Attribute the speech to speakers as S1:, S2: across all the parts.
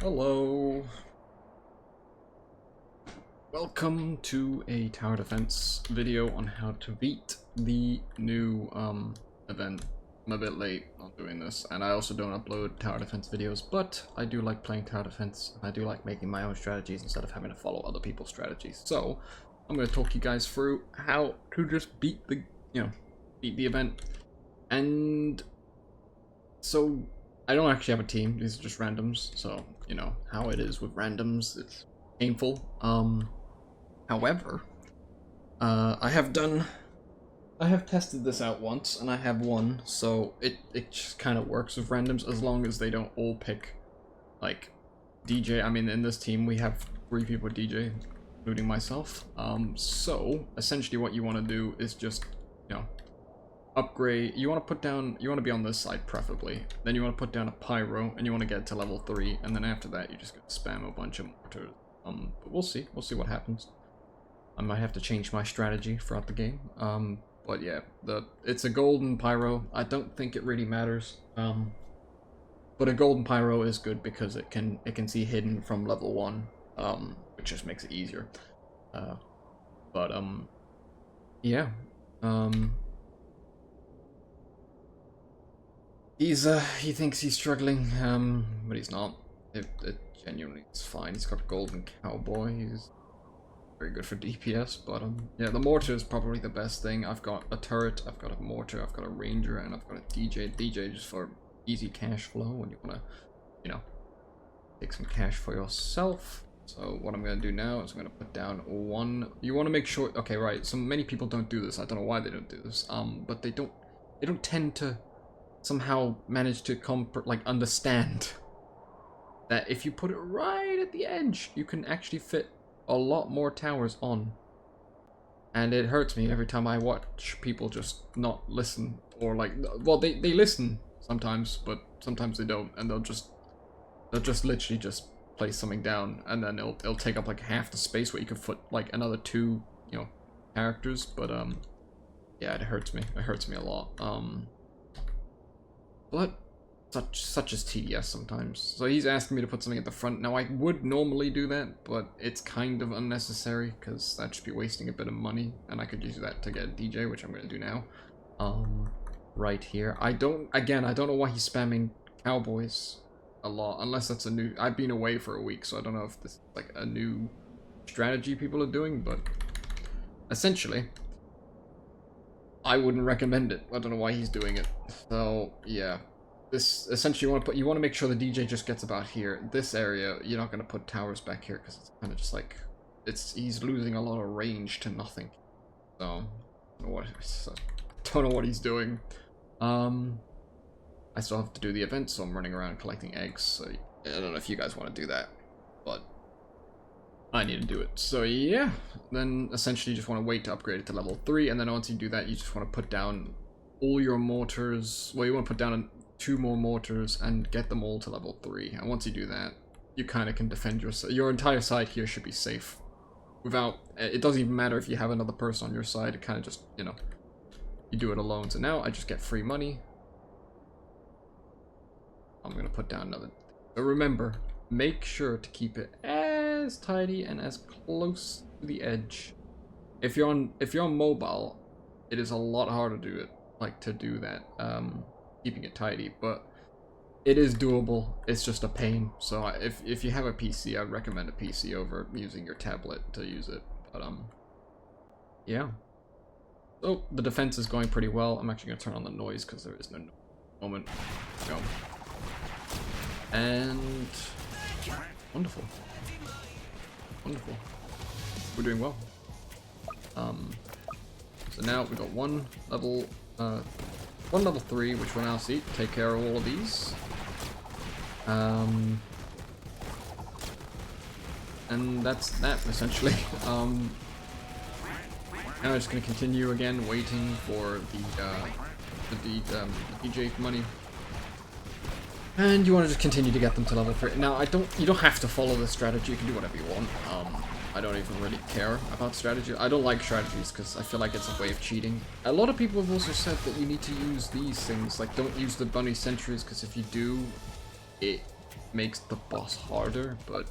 S1: Hello. Welcome to a tower defense video on how to beat the new event. I'm a bit late on doing this, and I also don't upload tower defense videos, but I do like playing tower defense. I do like making my own strategies instead of having to follow other people's strategies. So I'm going to talk you guys through how to just beat the event. And so I don't actually have a team. These are just randoms. So you know how it is with randoms. It's painful. However, I have tested this out once, and I have won, so it just kind of works with randoms as long as they don't all pick, like, DJ. I mean, in this team, we have 3 people with DJ, including myself. So, essentially what you want to do is just, you know, upgrade. You want to be on this side, preferably. Then you want to put down a pyro, and you want to get to level 3, and then after that, you just gonna spam a bunch of mortars. But we'll see what happens. I might have to change my strategy throughout the game. But yeah, it's a golden pyro. I don't think it really matters. But a golden pyro is good because it can see hidden from level 1, which just makes it easier. Yeah. He thinks he's struggling, but he's not. It genuinely is fine. He's got a golden cowboy. He's very good for DPS, but yeah, the mortar is probably the best thing. I've got a turret, I've got a mortar, I've got a ranger, and I've got a DJ. DJ just for easy cash flow when you want to, you know, take some cash for yourself. So what I'm going to do now is I'm going to put down one. You want to make sure. Okay, right. So many people don't do this. I don't know why they don't do this. But they don't tend to somehow manage to understand that if you put it right at the edge, you can actually fit a lot more towers on. And it hurts me every time I watch people just not listen, or like, well, they listen sometimes, but sometimes they don't, and they'll just literally just place something down, and then it'll take up like half the space where you could put like another 2, you know, characters. But yeah, it hurts me a lot. But such as TDS sometimes. So he's asking me to put something at the front. Now I would normally do that, but it's kind of unnecessary because that'd just be wasting a bit of money, and I could use that to get a DJ, which I'm going to do now. Right here. I don't know why he's spamming cowboys a lot, unless that's a new. I've been away for a week, so I don't know if this is like a new strategy people are doing, but essentially, I wouldn't recommend it. I don't know why he's doing it. So yeah. This essentially you want to make sure the DJ just gets about here. This area, you're not going to put towers back here because it's kind of just like he's losing a lot of range to nothing. So I don't know what he's doing. I still have to do the event, so I'm running around collecting eggs. So I don't know if you guys want to do that, but I need to do it. So yeah, then essentially you just want to wait to upgrade it to level 3, and then once you do that, you just want to put down all your mortars. Well, you want to put down 2 more mortars and get them all to level 3. And once you do that, you kind of can defend your entire side here should be safe. Without, it doesn't even matter if you have another person on your side. It kind of just, you know, you do it alone. So now I just get free money. I'm gonna put down another. But remember, make sure to keep it as tidy and as close to the edge. If you're on mobile, it is a lot harder to do that. Keeping it tidy, but it is doable. It's just a pain. So if you have a PC, I'd recommend a PC over using your tablet to use it. But yeah. So the defense is going pretty well. I'm actually gonna turn on the noise because there is no moment. Go. And wonderful. We're doing well. So now we've got one level 3, which we'll now see take care of all of these. And that's that essentially. Now I'm just gonna continue again, waiting for the DJ money. And you want to just continue to get them to level 3. Now you don't have to follow this strategy. You can do whatever you want. I don't even really care about strategy. I don't like strategies because I feel like it's a way of cheating. A lot of people have also said that you need to use these things, like don't use the bunny sentries, because if you do, it makes the boss harder, but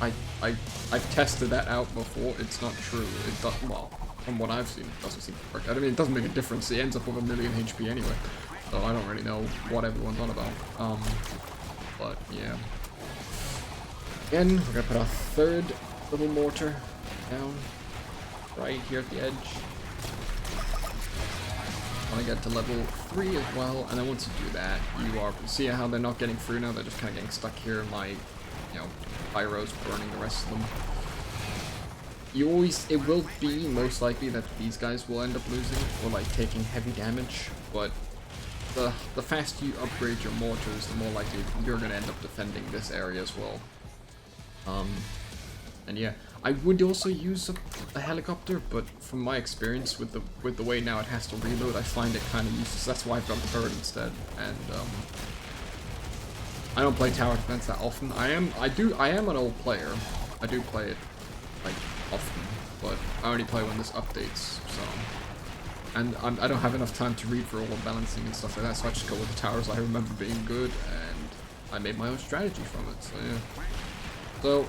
S1: I've tested that out before. It's not true. It does, well, from what I've seen, it doesn't seem to work. I mean, it doesn't make a difference. He ends up with 1,000,000 HP anyway, so I don't really know what everyone's on about. But yeah. Again, we're gonna put our third little mortar down right here at the edge. I want to get to level 3 as well, and then once you do that, you are, see how they're not getting through now, they're just kind of getting stuck here, my, you know, pyro's burning the rest of them. You always, it will be most likely that these guys will end up losing, or like taking heavy damage, but the faster you upgrade your mortars, the more likely you're going to end up defending this area as well. And yeah, I would also use a helicopter, but from my experience with the way now it has to reload, I find it kind of useless. That's why I've gone turret instead. And I don't play tower defense that often. I am an old player. I do play it like often, but I only play when this updates. So, and I don't have enough time to read for all the balancing and stuff like that. So I just go with the towers I remember being good, and I made my own strategy from it. So yeah. So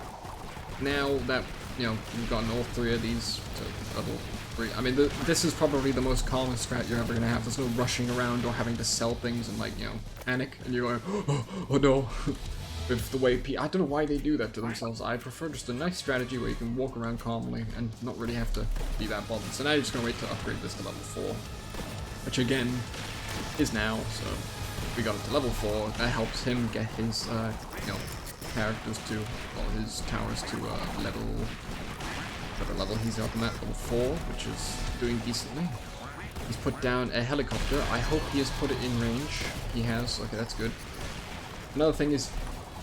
S1: now that, you know, we've gotten all 3 of these to level 3, I mean, this is probably the most common strat you're ever going to have. There's no rushing around or having to sell things and, like, you know, panic, and you're going, oh no, with the way I don't know why they do that to themselves. I prefer just a nice strategy where you can walk around calmly and not really have to be that bothered. So now you're just going to wait to upgrade this to level 4, which again is now, so if we got it to level 4, that helps him get his, you know, characters to, well, his towers to whatever level he's up in at, level 4, which is doing decently. He's put down a helicopter. I hope he has put it in range. He has. Okay, that's good. Another thing is,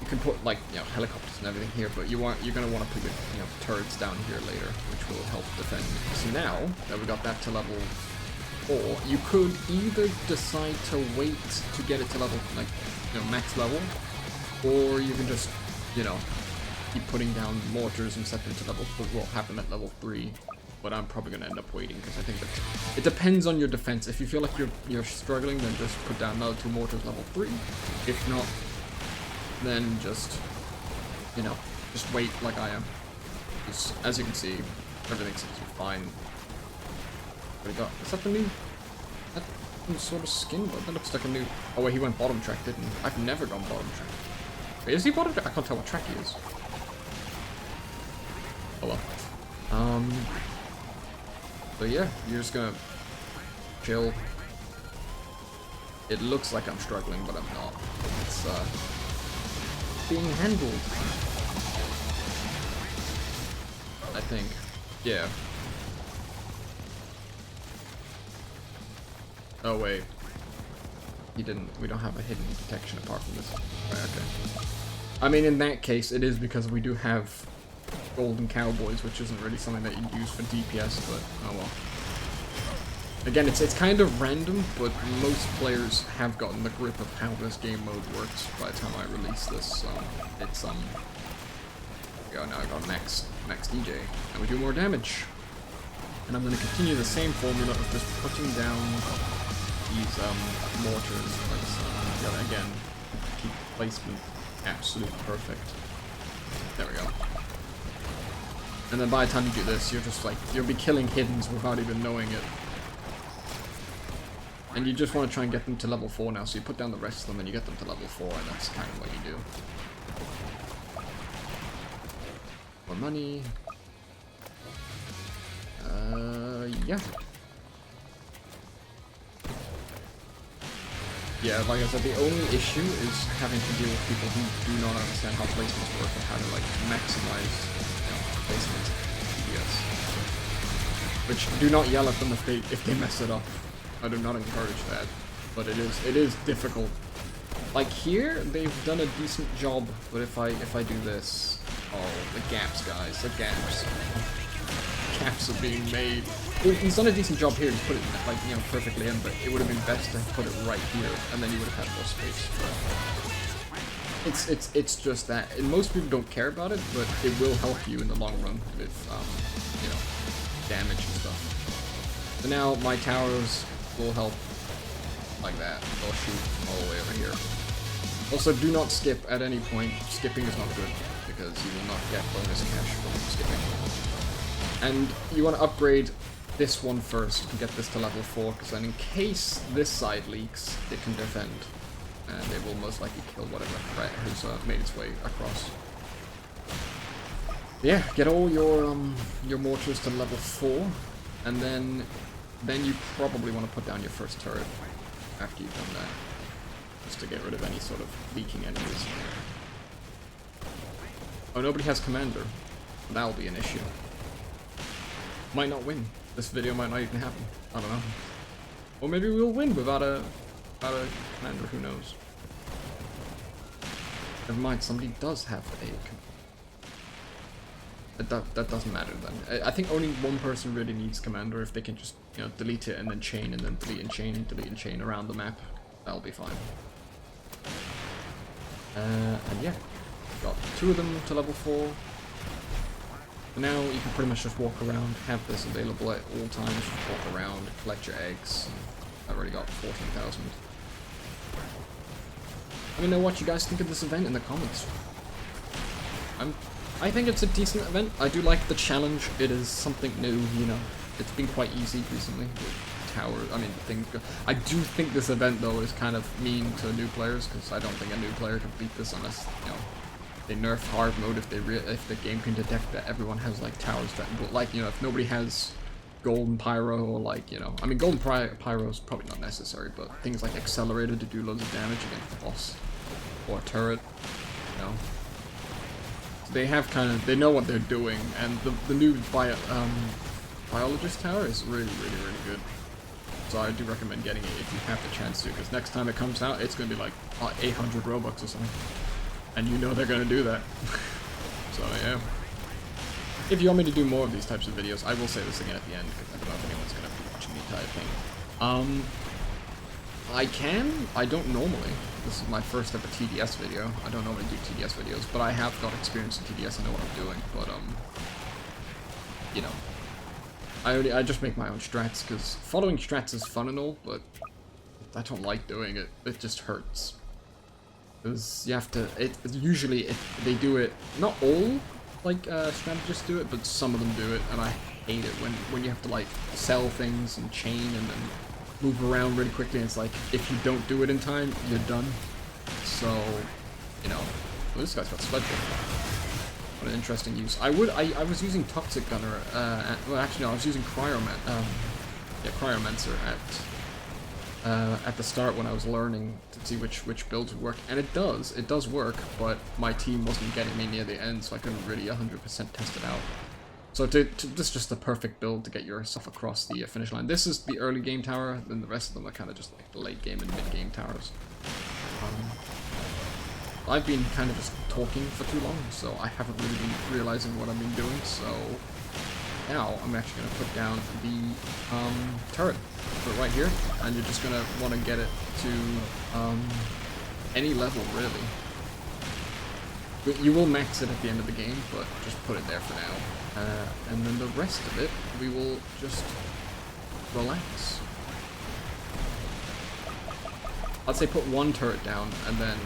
S1: you can put, like, you know, helicopters and everything here, but you're gonna want to put your, you know, turrets down here later, which will help defend. So now that we got that to level 4, you could either decide to wait to get it to level, like, you know, max level, or you can just, you know, keep putting down mortars and set them to level 4. Well, have them at level 3, but I'm probably going to end up waiting, because I think that it depends on your defense. If you feel like you're struggling, then just put down another 2 mortars level 3. If not, then just, you know, just wait like I am. Because, as you can see, everything seems to be fine. What do we got? Is that the new... That new sort of skin? But that looks like a new... Oh wait, he went bottom track, didn't he? I've never gone bottom track. Wait, is he bottom track? I can't tell what track he is. Oh well. But yeah, you're just gonna chill. It looks like I'm struggling, but I'm not. It's being handled, I think. Yeah. Oh wait. He didn't. We don't have a hidden detection apart from this. Right, okay. I mean, in that case, it is because we do have golden cowboys, which isn't really something that you use for DPS, but oh well. Again, it's kind of random, but most players have gotten the grip of how this game mode works by the time I release this, so it's, there we go, now I got max DJ, and we do more damage. And I'm going to continue the same formula of just putting down these, mortars, like so. Again, keep placement absolutely perfect. There we go. And then by the time you do this, you're just like, you'll be killing hiddens without even knowing it. And you just want to try and get them to level 4 now, so you put down the rest of them and you get them to level 4, and that's kind of what you do. More money. Yeah. Yeah, like I said, the only issue is having to deal with people who do not understand how placements work and how to, like, maximize, you know, placements TDS. Which, do not yell at them if they mess it up. I do not encourage that, but it is difficult. Like here, they've done a decent job, but if I do this, oh, the gaps, guys, the gaps. Gaps are being made. He's done a decent job here to put it, like, you know, perfectly in, but it would have been best to put it right here, and then you would have had more space. But it's just that, and most people don't care about it, but it will help you in the long run with, you know, damage and stuff. So now my towers will help like that. They'll shoot all the way over here. Also, do not skip at any point. Skipping is not good, because you will not get bonus cash from skipping. And you want to upgrade this one first to get this to level 4, because then in case this side leaks, it can defend. And it will most likely kill whatever threat has made its way across. Yeah, get all your mortars to level 4, and then you probably want to put down your first turret after you've done that. Just to get rid of any sort of leaking enemies. Oh, nobody has commander. That'll be an issue. Might not win. This video might not even happen. I don't know. Or maybe we'll win without a commander, who knows. Never mind, somebody does have a commander. That doesn't matter then. I think only one person really needs commander. If they can just, you know, delete it and then chain and then delete and chain around the map, that'll be fine. And yeah, got 2 of them to level 4. And now you can pretty much just walk around, have this available at all times, just walk around, collect your eggs. I've already got 14,000. Let me know what you guys think of this event in the comments. I think it's a decent event. I do like the challenge. It is something new, you know. It's been quite easy recently with towers. I mean, things go. I do think this event though is kind of mean to new players, because I don't think a new player can beat this unless, you know, they nerf hard mode if the game can detect that everyone has like towers that, like, you know, if nobody has golden pyro or like, you know, I mean golden pyro is probably not necessary, but things like accelerator to do loads of damage against the boss or a turret, you know. They have they know what they're doing, and the new biologist tower is really good. So I do recommend getting it if you have the chance to, because next time it comes out, it's going to be like 800 Robux or something. And you know they're going to do that. So yeah. If you want me to do more of these types of videos, I will say this again at the end, because I don't know if anyone's going to be watching the entire thing. I don't normally. This is my first ever TDS video. I don't normally do TDS videos, but I have got experience in TDS. I know what I'm doing, but you know, I just make my own strats, because following strats is fun and all, but I don't like doing it. It just hurts. Because you have to. Usually they do it. Not all like strategists do it, but some of them do it, and I hate it when you have to like sell things and chain and then move around really quickly, and it's like, if you don't do it in time, you're done. So, you know, well, this guy's got Sledgehammer. What an interesting use. I was using Toxic Gunner, well actually no, I was using Cryomancer at the start when I was learning to see which builds would work, and it does work, but my team wasn't getting me near the end, so I couldn't really 100% test it out. So this is just the perfect build to get yourself across the finish line. This is the early game tower, then the rest of them are kind of just like the late game and mid game towers. I've been kind of just talking for too long, so I haven't really been realizing what I've been doing, so now I'm actually going to put down the turret. Put it right here, and you're just going to want to get it to any level, really. You will max it at the end of the game, but just put it there for now. And then the rest of it, we will just relax. I'd say put 1 turret down, and then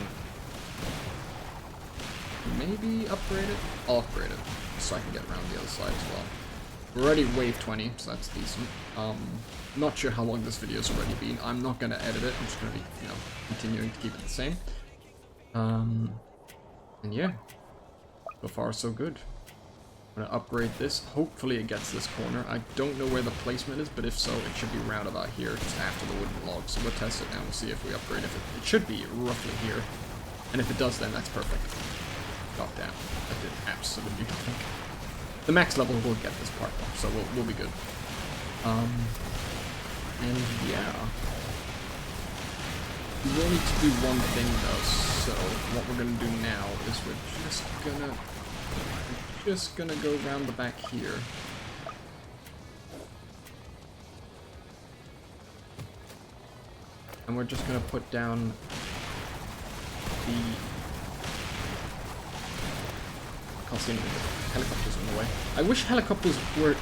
S1: maybe upgrade it? I'll upgrade it, so I can get around the other side as well. We're already wave 20, so that's decent. Not sure how long this video's already been. I'm not going to edit it, I'm just going to be, you know, continuing to keep it the same. And yeah, so far so good. I'm going to upgrade this. Hopefully it gets this corner. I don't know where the placement is, but if so, it should be round about here, just after the wooden log. So we'll test it now and see if we upgrade. If it should be roughly here. And if it does, then that's perfect. God damn, that did absolutely nothing. The max level will get this part though, so we'll be good. And yeah. We will need to do one thing though, so what we're gonna do now is we're just gonna go around the back here. And we're just gonna put down the... I can't see anything, but helicopters in the way. I wish helicopters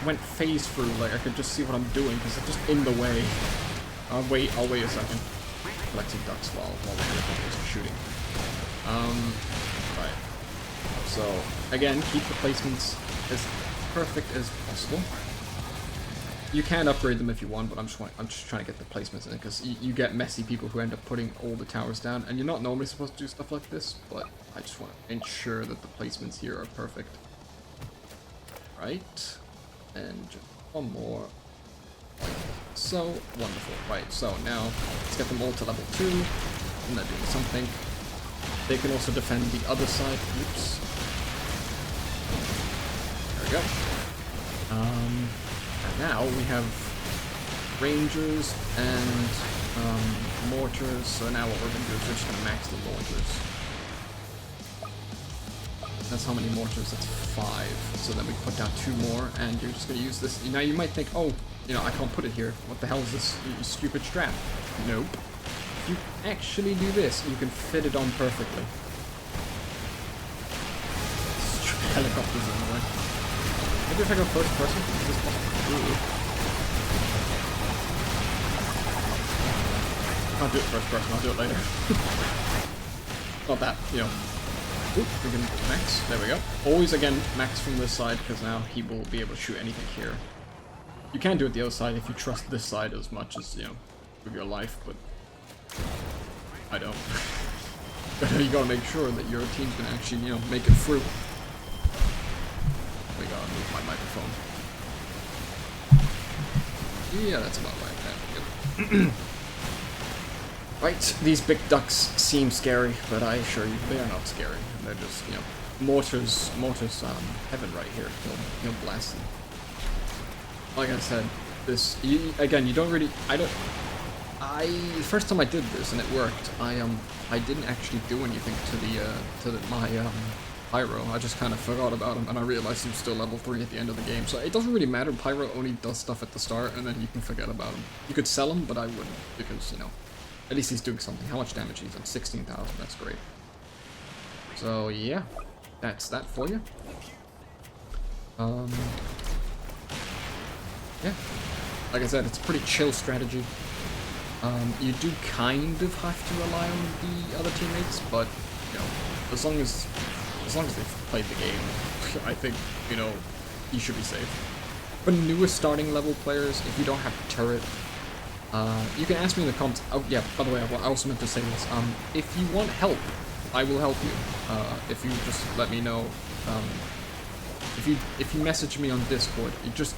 S1: went phase through, like I could just see what I'm doing, because they're just in the way. I'll wait a second. Collecting ducks while the helicopters are shooting. Right. So, again, keep the placements as perfect as possible. You can upgrade them if you want, but I'm just trying to get the placements in, because you get messy people who end up putting all the towers down, and you're not normally supposed to do stuff like this, but I just want to ensure that the placements here are perfect. Right, and just one more. So wonderful. Right, so now let's get them all to level 2, and they're doing something. They can also defend the other side. Oops. There we go. And now we have Rangers and Mortars, so now what we're going to do is we're just going to max the Mortars. That's how many Mortars? That's 5. So then we put down 2 more, and you're just going to use this. Now you might think, oh, you know, I can't put it here. What the hell is this stupid Strat? Nope. If you actually do this, you can fit it on perfectly. Helicopters in the way. Maybe if I go first person, is this possible? Ooh. I'll do it first person, I'll do it later. Not that, you know. Oop, we can max, there we go. Always again, max from this side, because now he will be able to shoot anything here. You can do it the other side if you trust this side as much as, you know, with your life, but I don't. You gotta make sure that your team can actually, you know, make it through. We gotta move my microphone. Yeah, that's about right. Good. Right, these big ducks seem scary, but I assure you, they are not scary. They're just, you know, mortars, heaven right here. He'll blast them. Like I said, this, again, you don't really, the first time I did this and it worked, I didn't actually do anything to my Pyro. I just kind of forgot about him, and I realized he was still level 3 at the end of the game. So it doesn't really matter. Pyro only does stuff at the start, and then you can forget about him. You could sell him, but I wouldn't, because, you know, at least he's doing something. How much damage he's at? 16,000. That's great. So yeah, that's that for you. Yeah, like I said, it's a pretty chill strategy. You do kind of have to rely on the other teammates, but you know, as long as they've played the game, I think, you know, you should be safe. For newer starting level players, if you don't have a turret, you can ask me in the comments. Oh yeah, by the way, I also meant to say this. If you want help, I will help you. If you just let me know. If you message me on Discord, you just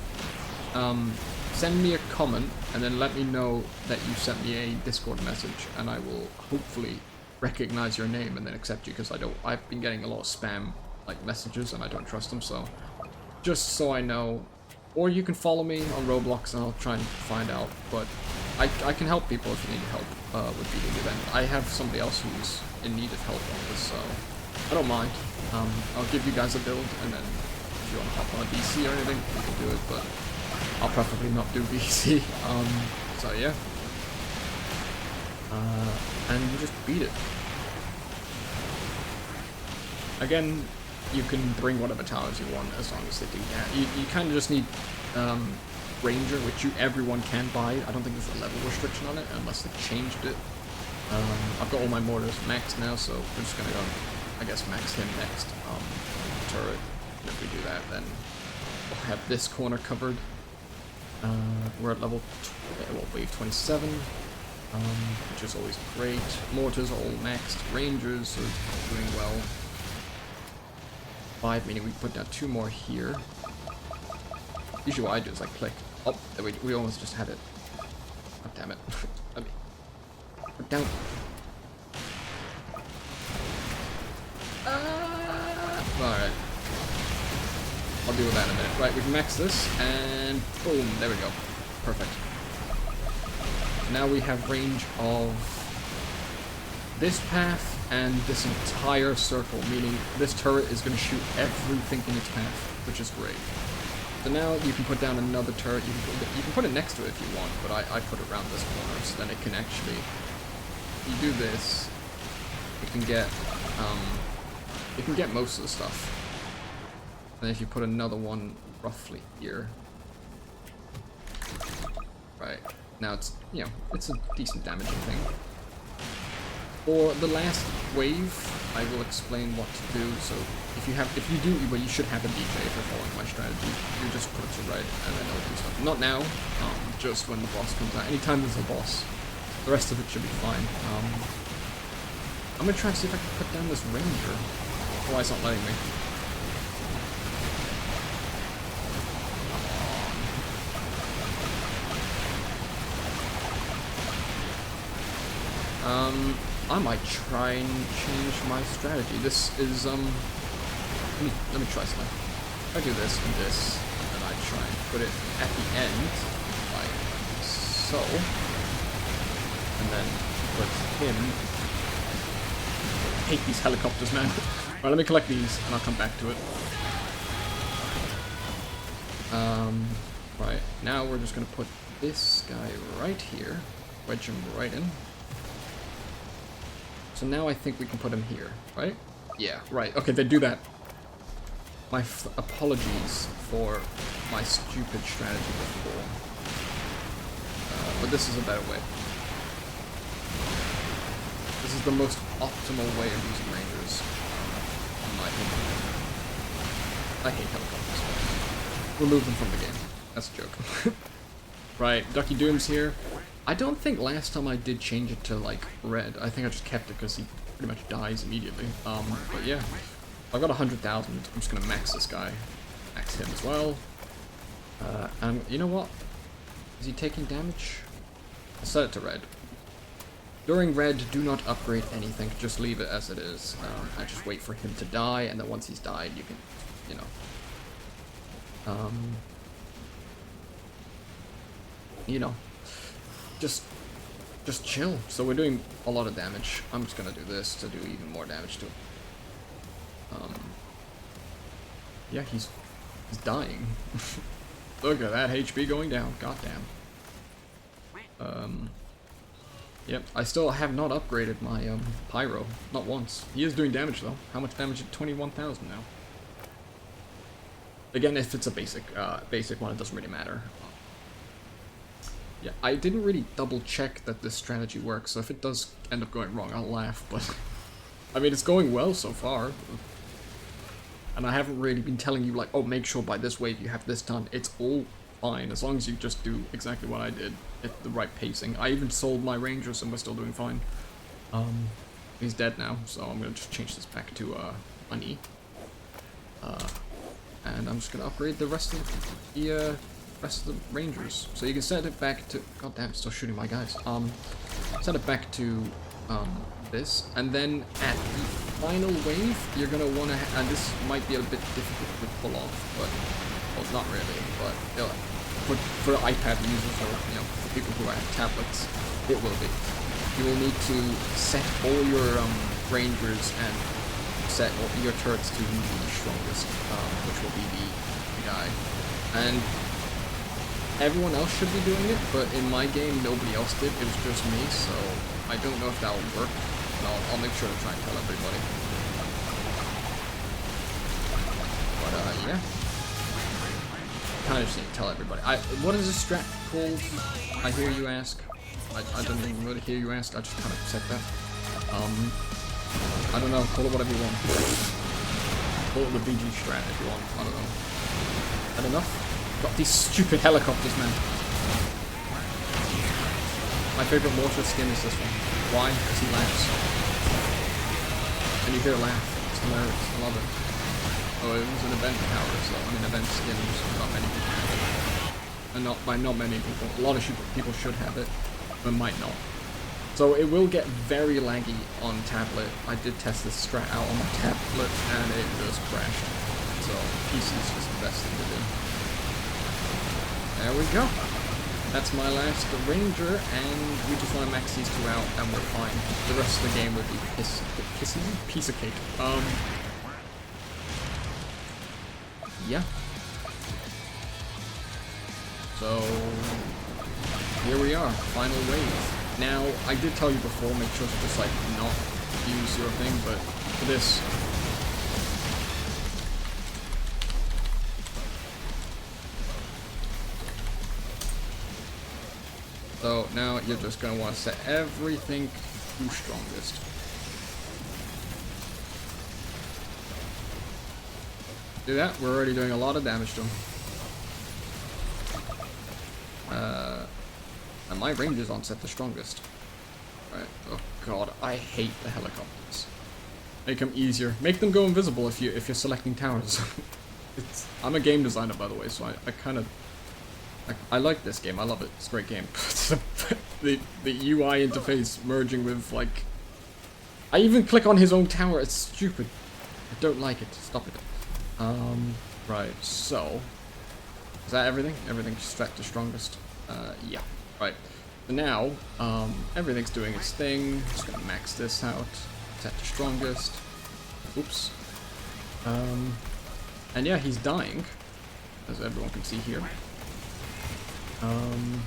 S1: send me a comment and then let me know that you sent me a Discord message, and I will hopefully recognize your name and then accept you, because I've been getting a lot of spam like messages and I don't trust them. So just so I know. Or you can follow me on Roblox and I'll try and find out, but I can help people if you need help with beating the event. I have somebody else who's in need of help on this, so I don't mind. I'll give you guys a build, and then if you want to hop on a BC or anything, you can do it, but I'll preferably not do BC. So yeah. And you just beat it. Again, you can bring whatever towers you want as long as they do that. You kind of just need Ranger, which everyone can buy. I don't think there's a level restriction on it unless they changed it. I've got all my mortars maxed now, so we're just gonna go, I guess, max him next. Turret. And if we do that, then we'll have this corner covered. We're at level wave 27, which is always great. Mortars are all maxed. Rangers are doing well. 5, meaning we put down 2 more here. Usually what I do is like click. Oh, we almost just had it. Oh, damn it. Let me put down. Alright. I'll deal with that in a minute. Right, we can max this, and boom, there we go. Perfect. Now we have range of this path and this entire circle, meaning this turret is going to shoot everything in its path, which is great. So now you can put down another turret. You can put it next to it if you want, but I put it around this corner, so then it can actually, you do this, it can get most of the stuff. And if you put another one roughly here, right, now it's, it's a decent damaging thing. For the last wave, I will explain what to do. So if you do, well, you should have a DJ if you're following my strategy. You just put it to red and then it'll do stuff. Not now, just when the boss comes out. Anytime there's a boss, the rest of it should be fine. I'm gonna try and see if I can put down this ranger. Why it's not letting me. I might try and change my strategy. This is, let me try something. If I do this and this, and I try and put it at the end, like so, and then put him. I hate these helicopters, man. Alright, let me collect these, and I'll come back to it. Right, now we're just gonna put this guy right here, wedge him right in. So now I think we can put him here, right? Yeah, right. Okay, they do that. My apologies for my stupid strategy before. But this is a better way. This is the most optimal way of using rangers, in my opinion. I hate helicopters. Remove them from the game. That's a joke. Right, Ducky Doom's here. I don't think last time I did change it to, like, red. I think I just kept it because he pretty much dies immediately. But yeah. I've got 100,000. I'm just gonna max this guy. Max him as well. And you know what? Is he taking damage? I'll set it to red. During red, do not upgrade anything. Just leave it as it is. I just wait for him to die, and then once he's died, you can, you know. Just chill. So we're doing a lot of damage. I'm just gonna do this to do even more damage to him. Yeah, he's dying. Look at that HP going down. Goddamn. Yep. I still have not upgraded my pyro. Not once. He is doing damage though. How much damage? 21,000 now. Again, if it's a basic one, it doesn't really matter. Yeah, I didn't really double check that this strategy works, so if it does end up going wrong, I'll laugh, but I mean, it's going well so far. And I haven't really been telling you, like, oh, make sure by this wave you have this done. It's all fine, as long as you just do exactly what I did, at the right pacing. I even sold my rangers and we're still doing fine. He's dead now, so I'm gonna just change this back to, money. And I'm just gonna upgrade the rest of the, rangers. So you can set it back to, god damn, it's still shooting my guys. Set it back to this, and then at the final wave you're gonna wanna and this might be a bit difficult to pull off, but well, not really, but for iPad users or for people who have tablets, it will be. You will need to set all your rangers and set all your turrets to the strongest, which will be the guy, and everyone else should be doing it, but in my game, nobody else did. It was just me, so I don't know if that will work. But I'll make sure to try and tell everybody. But, yeah. Kind of just need to tell everybody. What is this strat called? I hear you ask. I don't even really hear you ask. I just kind of said that. I don't know. Call it whatever you want. Call it the BG strat if you want. I don't know. That enough? Got these stupid helicopters, man. My favorite Mortar skin is this one. Why? Because he laughs. And you hear a laugh. It's hilarious. I love it. Oh, it was an event power, so I mean event skins. Not many people have it. And not many people. A lot of people should have it, but might not. So it will get very laggy on tablet. I did test this strat out on my tablet, and it just crashed. So PC is just the best thing to do. There we go. That's my last ranger, and we just want to max these two out, and we're fine. The rest of the game will be piece of cake. Yeah. So here we are, final wave. Now, I did tell you before, make sure to just like not use your thing, but for this. So now you're just going to want to set everything to strongest. Do that. We're already doing a lot of damage to him. And my ranges aren't set the strongest. Right. Oh god, I hate the helicopters. Make them easier. Make them go invisible if you're selecting towers. I'm a game designer, by the way, so I kind of I like this game. I love it. It's a great game. the UI interface merging with like. I even click on his own tower. It's stupid. I don't like it. Stop it. Right. So is that everything? Everything's Strat the strongest. Yeah. Right. So now, everything's doing its thing. Just gonna max this out. Set the strongest. Oops. And yeah, he's dying, as everyone can see here. And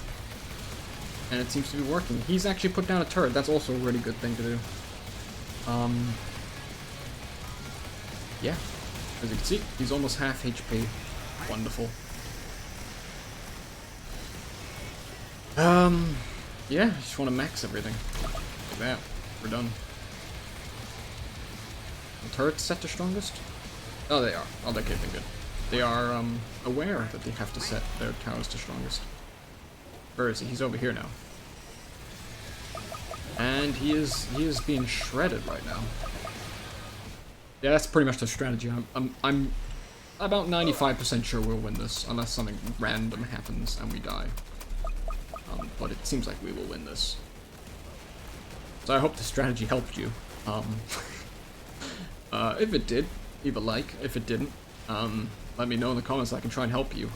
S1: it seems to be working. He's actually put down a turret. That's also a really good thing to do. Yeah, as you can see, he's almost half HP. Wonderful. Yeah, I just want to max everything. Like that. We're done. The turrets set to strongest? Oh, they are. Oh, they're keeping good. They are, aware that they have to set their towers to strongest. Where is he? He's over here now. And he is being shredded right now. Yeah, that's pretty much the strategy. I'm about 95% sure we'll win this, unless something random happens and we die. But it seems like we will win this. So I hope the strategy helped you. If it did, leave a like. If it didn't, let me know in the comments so I can try and help you.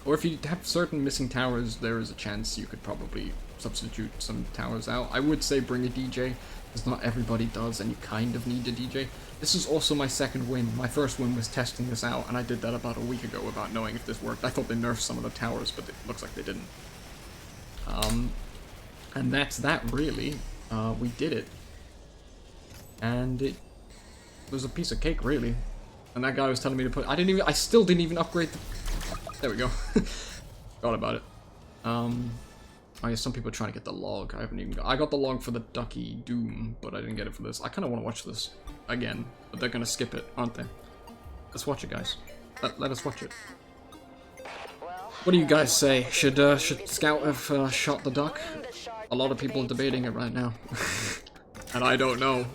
S1: Or if you have certain missing towers, there is a chance you could probably substitute some towers out. I would say bring a DJ, because not everybody does, and you kind of need a DJ. This is also my second win. My first win was testing this out, and I did that about a week ago without knowing if this worked. I thought they nerfed some of the towers, but it looks like they didn't. And that's that, really. We did it. And it was a piece of cake, really. And that guy was telling me to put... I still didn't even upgrade the... There we go. Forgot about it. Oh yeah, some people are trying to get the log. I haven't even got... I got the log for the Ducky Doom, but I didn't get it for this. I kind of want to watch this again, but they're going to skip it, aren't they? Let's watch it, guys. Let us watch it. What do you guys say? Should Scout have shot the duck? A lot of people are debating it right now. And I don't know.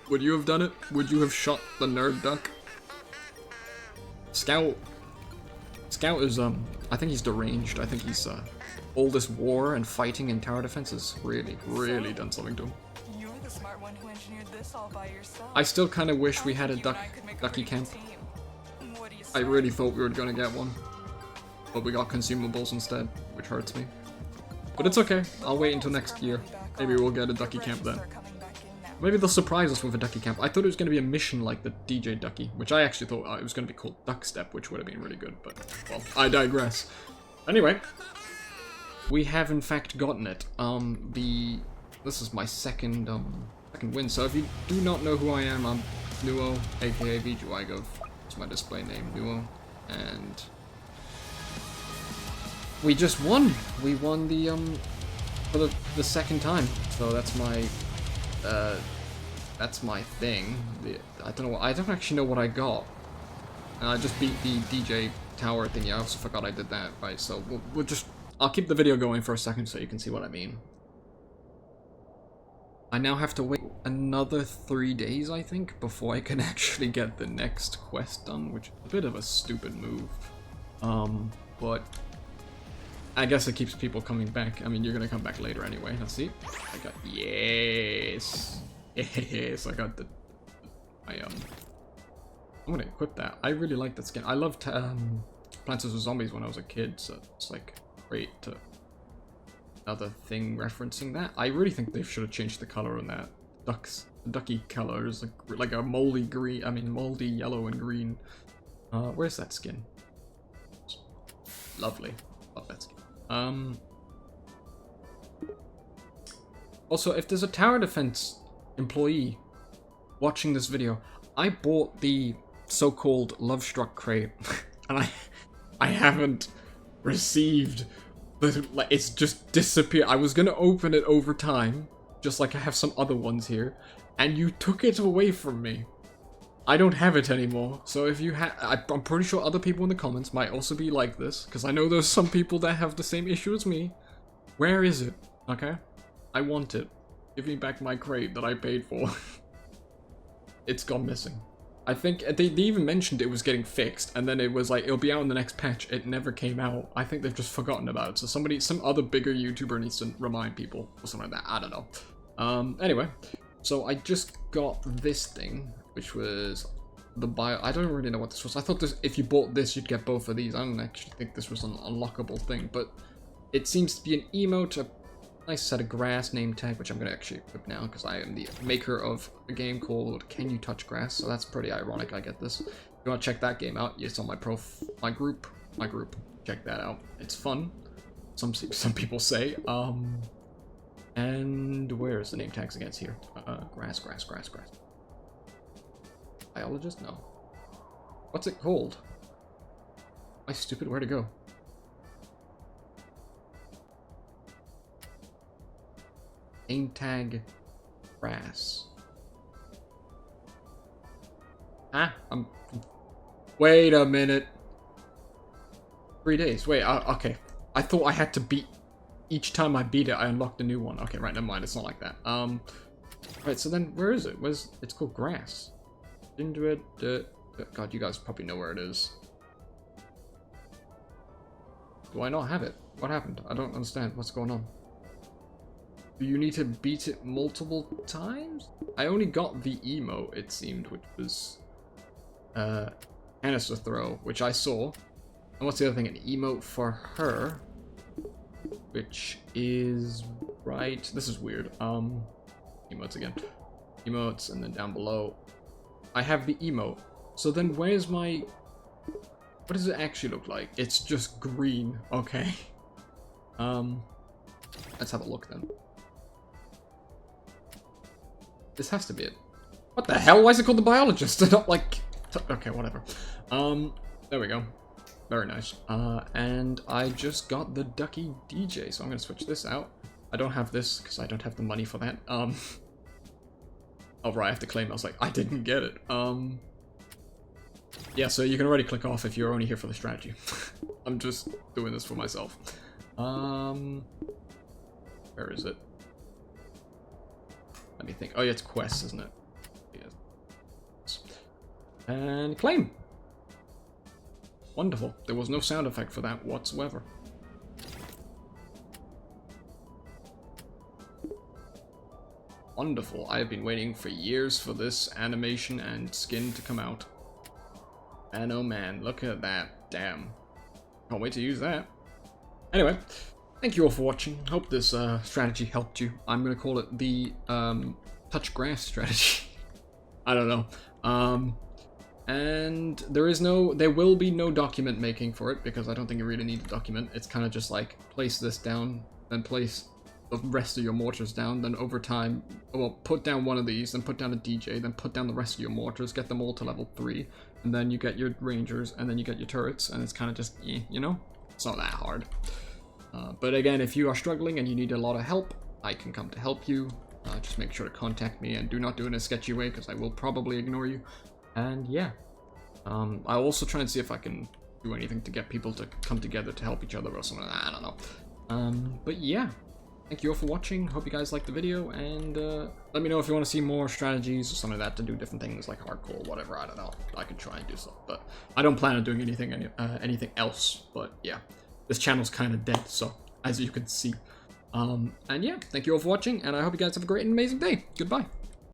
S1: Would you have done it? Would you have shot the nerd duck? Scout is, I think he's deranged. I think he's, all this war and fighting and tower defense has really done something to him.
S2: You're the smart one who engineered this all by yourself.
S1: I still kind of wish we had a Ducky camp. I really thought we were gonna get one. But we got consumables instead, which hurts me. But it's okay, I'll wait until next year. Maybe we'll get a Ducky camp then. Maybe they'll surprise us with a Ducky camp. I thought it was going to be a mission like the DJ Ducky, which I actually thought it was going to be called Duck Step, which would have been really good, but, well, I digress. Anyway, we have in fact gotten it. This is my second win, so if you do not know who I am, I'm Nuo, aka VGYGov. It's my display name, Nuo, and... we just won! We won the, for the second time, so that's my thing. I don't know. I don't actually know what I got. I just beat the DJ tower thingy. I also forgot I did that. Right. So we'll just. I'll keep the video going for a second so you can see what I mean. I now have to wait another 3 days, I think, before I can actually get the next quest done, which is a bit of a stupid move. But I guess it keeps people coming back. I mean, you're gonna come back later anyway. Let's see. I got yes. Yes, I got I'm gonna equip that. I really like that skin. I loved Plants vs Zombies when I was a kid, so it's like great to another thing referencing that. I really think they should have changed the color on that. The Ducky color is like a moldy green. I mean, moldy yellow and green. Where's that skin? Lovely. Love that skin. Also, if there's a tower defense employee watching this video, I bought the so-called Love Struck crate, and I haven't received the, like, it's just disappeared. I was gonna open it over time, just like I have some other ones here, and you took it away from me. I don't have it anymore. So if you have, I'm pretty sure other people in the comments might also be like this, because I know there's some people that have the same issue as me. Where is it? Okay, I want it. Give me back my crate that I paid for. It's gone missing. I think they even mentioned it was getting fixed, and then it was like, it'll be out in the next patch. It never came out. I think they've just forgotten about it. So some other bigger YouTuber needs to remind people or something like that. I don't know. Anyway, so I just got this thing, which was the I don't really know what this was. I thought this, if you bought this, you'd get both of these. I don't actually think this was an unlockable thing, but it seems to be an emote, a nice set of grass name tag, which I'm going to actually equip now because I am the maker of a game called Can You Touch Grass? So that's pretty ironic I get this. If you want to check that game out, it's on my group. Check that out. It's fun. Some people say. And where is the name tags again? It's here. Grass. Biologist? No. What's it called? Am I stupid? Where to go? Name tag grass. Ah, wait a minute. 3 days. Wait, okay. I thought I had to beat each time I beat it, I unlocked a new one. Okay, right, never mind. It's not like that. Right, so then where is it? It's called grass. Gingerbread. God, you guys probably know where it is. Do I not have it? What happened? I don't understand. What's going on? Do you need to beat it multiple times? I only got the emote, it seemed, which was canister throw, which I saw. And what's the other thing? An emote for her, which is right. This is weird. Emotes again. Emotes, and then down below, I have the emote. So then, where's my? What does it actually look like? It's just green. Okay. Let's have a look then. This has to be it. What the hell? Why is it called the biologist? Not like... Okay, whatever. There we go. Very nice. And I just got the Ducky DJ, so I'm gonna switch this out. I don't have this, because I don't have the money for that. Oh, right, I have to claim. I was like, I didn't get it. Yeah, so you can already click off if you're only here for the strategy. I'm just doing this for myself. Where is it? Let me think. Oh yeah, it's quests, isn't it? Yes. And claim. Wonderful. There was no sound effect for that whatsoever. Wonderful. I have been waiting for years for this animation and skin to come out. And oh man, look at that. Damn. Can't wait to use that. Anyway. Thank you all for watching. Hope this strategy helped you. I'm gonna call it the touch grass strategy. I don't know. And there will be no document making for it because I don't think you really need a document. It's kind of just like place this down, then place the rest of your mortars down, then over time, well, put down one of these, then put down a DJ, then put down the rest of your mortars, get them all to level 3, and then you get your rangers, and then you get your turrets, and it's kind of just, you know, it's not that hard. But again, if you are struggling and you need a lot of help, I can come to help you. Just make sure to contact me and do not do it in a sketchy way because I will probably ignore you. And yeah, I'll also try and see if I can do anything to get people to come together to help each other or something like that. I don't know. But yeah, thank you all for watching. Hope you guys liked the video, and let me know if you want to see more strategies or something like that to do different things like hardcore, whatever. I don't know. I could try and do something, but I don't plan on doing anything else. But yeah. This channel's kind of dead, so, as you can see. And yeah, thank you all for watching, and I hope you guys have a great and amazing day. Goodbye.